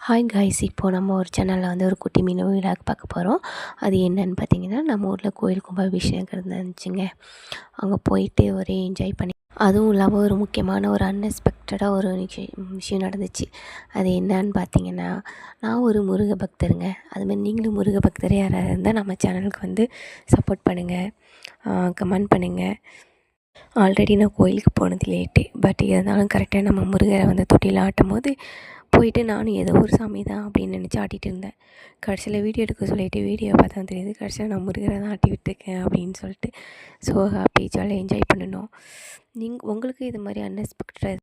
Hi guys, இப்போது நம்ம ஒரு சேனலில் வந்து ஒரு குட்டி மீனு விழாக்கு பார்க்க போகிறோம். அது என்னன்னு பார்த்தீங்கன்னா, நம்ம ஊரில் கோயில் கும்பாபிஷேகம் இருந்துச்சுங்க. அங்கே போயிட்டு ஒரே என்ஜாய் பண்ணி, அதுவும் இல்லாமல் ஒரு முக்கியமான ஒரு அன்எக்ஸ்பெக்டடாக ஒரு விஷயம் நடந்துச்சு. அது என்னன்னு பார்த்தீங்கன்னா, நான் ஒரு முருக பக்தருங்க. அதுமாதிரி நீங்களும் முருக பக்தர் யாராவது இருந்தால் நம்ம சேனலுக்கு வந்து சப்போர்ட் பண்ணுங்கள், கமெண்ட் பண்ணுங்கள். ஆல்ரெடி நான் கோயிலுக்கு போனது லேட்டு, பட் இருந்தாலும் கரெக்டாக நம்ம முருகரை வந்து தொட்டியில் ஆட்டும் போது போயிட்டு நானும் ஏதோ ஒரு சாமி தான் அப்படின்னு நினச்சி ஆட்டிகிட்டு இருந்தேன். கடைசியில் வீடியோ எடுக்க சொல்லிவிட்டு வீடியோ பார்த்தா தெரியுது கடைசியில் நான் முருகரை தான் ஆட்டி விட்டுருக்கேன் அப்படின்னு சொல்லிட்டு. ஸோ ஹாப்பி, ஜாலியாக என்ஜாய் பண்ணணும். உங்களுக்கு இது மாதிரி அன்எக்ஸ்பெக்டட்